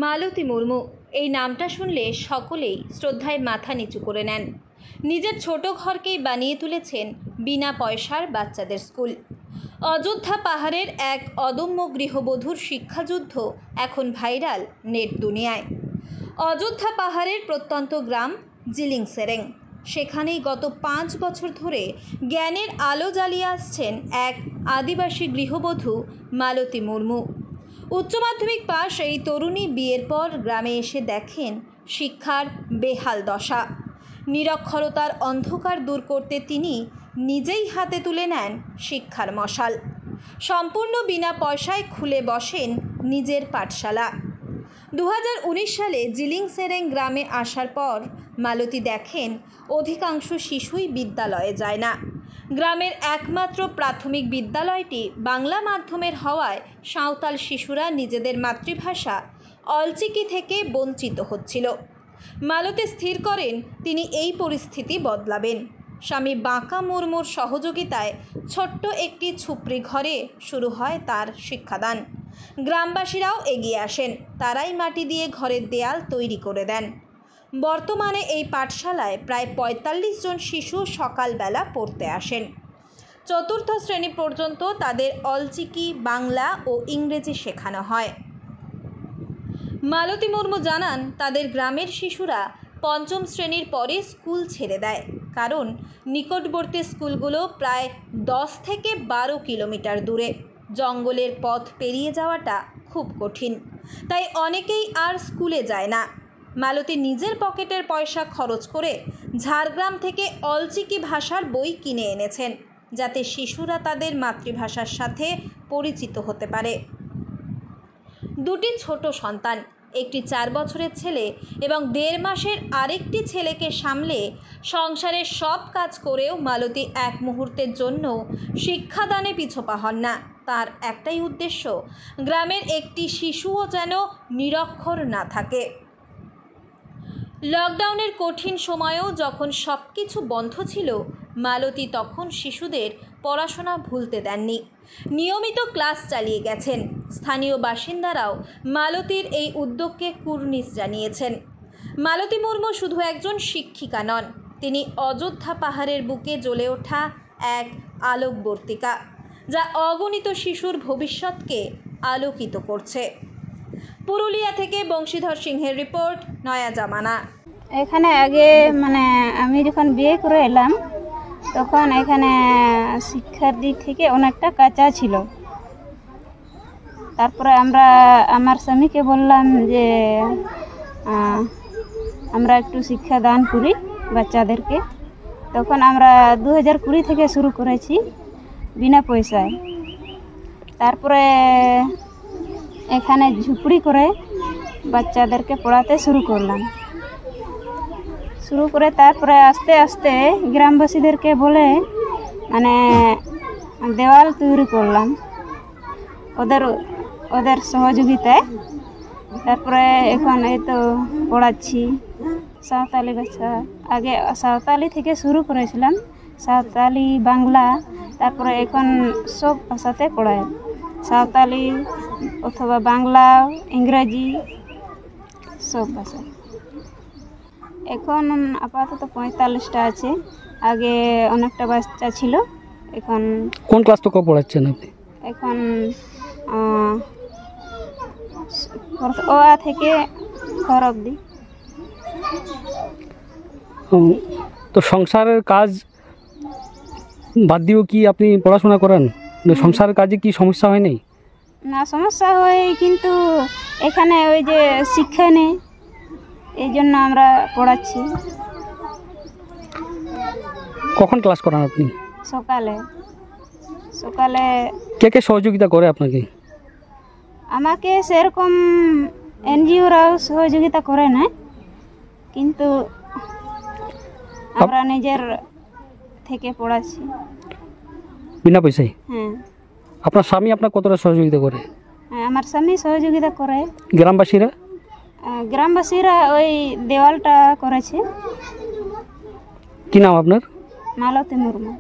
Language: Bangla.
মালতী মুর্মু এই নামটা শুনলে সকলেই শ্রদ্ধায় মাথা নিচু করে নেন। নিজের ছোট ঘরকেই বানিয়ে তুলেছেন বিনা পয়সার বাচ্চাদের স্কুল। অযোধ্যা পাহাড়ের এক অদম্য গৃহবধূর শিক্ষাযুদ্ধ এখন ভাইরাল নেট দুনিয়ায়। অযোধ্যা পাহাড়ের প্রত্যন্ত গ্রাম জিলিং সেরেং, সেখানেই গত 5 বছর ধরে জ্ঞানের আলো জ্বালিয়ে আসছেন এক আদিবাসী গৃহবধূ মালতী মুর্মু। উচ্চ মাধ্যমিক পাশ এই তরুণী বিয়ের পর গ্রামে এসে দেখেন শিক্ষার বেহাল দশা। নিরক্ষরতার অন্ধকার দূর করতে তিনি নিজেই হাতে তুলে নেন শিক্ষার মশাল। সম্পূর্ণ বিনা পয়সায় খুলে বসেন নিজের পাঠশালা। 2019 সালে জিলিং সেরেং গ্রামে আসার পর মালতী দেখেন অধিকাংশ শিশুই বিদ্যালয়ে যায় না। গ্রামের একমাত্র প্রাথমিক বিদ্যালয়টি বাংলা মাধ্যমের হওয়ায় সাঁওতাল শিশুরা নিজেদের মাতৃভাষা অলচিকি থেকে বঞ্চিত হচ্ছিল। মালতী স্থির করেন তিনি এই পরিস্থিতি বদলাবেন। স্বামী বাঁকা মুর্মুর সহযোগিতায় ছোট্ট একটি ছুপড়ি ঘরে শুরু হয় তার শিক্ষাদান। গ্রামবাসীরাও এগিয়ে আসেন, তারাই মাটি দিয়ে ঘরের দেয়াল তৈরি করে দেন। বর্তমানে এই পাঠশালায় প্রায় 45 জন শিশু সকালবেলা পড়তে আসেন। চতুর্থ শ্রেণী পর্যন্ত তাদের অলচিকি, বাংলা ও ইংরেজি শেখানো হয়। মালতী মুর্মু জানান তাদের গ্রামের শিশুরা পঞ্চম শ্রেণীর পরে স্কুল ছেড়ে দেয়, কারণ নিকটবর্তী স্কুলগুলো প্রায় 10 থেকে 12 কিলোমিটার দূরে। জঙ্গলের পথ পেরিয়ে যাওয়াটা খুব কঠিন, তাই অনেকেই আর স্কুলে যায় না। মালতী নিজের পকেটের পয়সা খরচ করে ঝাড়গ্রাম থেকে অলচিকি ভাষার বই কিনে এনেছেন, যাতে শিশুরা তাদের মাতৃভাষার সাথে পরিচিত হতে পারে। দুটি ছোট সন্তান, একটি 4 বছরের ছেলে এবং 1.5 মাসের আরেকটি ছেলেকে সামলে সংসারের সব কাজ করেও মালতী এক মুহূর্তের জন্য শিক্ষাদানে পিছপা হন না। তার একটাই উদ্দেশ্য, গ্রামের একটি শিশুও যেন নিরক্ষর না থাকে। লকডাউনের কঠিন সময়েও যখন সব কিছু বন্ধ ছিল, মালতী তখন শিশুদের পড়াশোনা ভুলতে দেননি। নিয়মিত ক্লাস চালিয়ে গেছেন। স্থানীয় বাসিন্দারাও মালতীর এই উদ্যোগকে কুর্নিশ জানিয়েছেন। মালতী মুর্মু শুধু একজন শিক্ষিকা নন, তিনি অযোধ্যা পাহাড়ের বুকে জ্বলে ওঠা এক আলোকবর্তিকা, যা অগণিত শিশুর ভবিষ্যৎকে আলোকিত করছে। পুরুলিয়া থেকে বংশীধর সিংহের রিপোর্ট, নয়া জামানা। এখানে আগে আমি যখন বিয়ে করে এলাম তখন এখানে শিক্ষার দিক থেকে অনেকটা কাঁচা ছিল। তারপরে আমার স্বামীকে বললাম যে আমরা একটু শিক্ষা দান করি বাচ্চাদেরকে। তখন আমরা 2020 থেকে শুরু করেছি বিনা পয়সায়। তারপরে এখানে ঝুপড়ি করে বাচ্চাদেরকে পড়াতে শুরু করলাম। শুরু করে তারপরে আস্তে আস্তে গ্রামবাসীদেরকে বলে দেওয়াল তৈরি করলাম ওদের সহযোগিতায়। তারপরে এখন এই তো পড়াচ্ছি সাঁওতালি ভাষা। আগে সাঁওতালি থেকে শুরু করেছিলাম, সাঁওতালি, বাংলা, তারপরে এখন সব ভাষাতে পড়াই। সাঁওতালি অথবা বাংলা, ইংরেজি, সব ভাষা। এখন আপাতত 45টা আছে, আগে অনেকটা বাচ্চা ছিল। এখন কোন ক্লাস থেকে পড়াচ্ছেন আপনি? এখন অ থেকে ঘর অবধি। তো সংসারের কাজ বাদ দিয়েও কি আপনি পড়াশোনা করেন? সংসারের কাজে কি সমস্যা হয় নাই? না, সমস্যা হয়, কিন্তু এখানে ওই যে শিক্ষা নেই, এই জন্য আমরা পড়াচ্ছি। কখন ক্লাস করান আপনি? সকালে। কে কে সহযোগিতা করে আপনাকে? আমাকে সেরকম এনজিওরাও সহযোগিতা করে না, কিন্তু আমরা নিজের থেকে পড়াচ্ছি বিনা পয়সায়। হ্যাঁ। আপনার স্বামী আপনার কতটা সহযোগিতা করে? হ্যাঁ, আমার স্বামী সহযোগিতা করে। গ্রামবাসীরা ওই দেওয়ালটা করেছে। কি নাম আপনার? মালতী মুর্মু।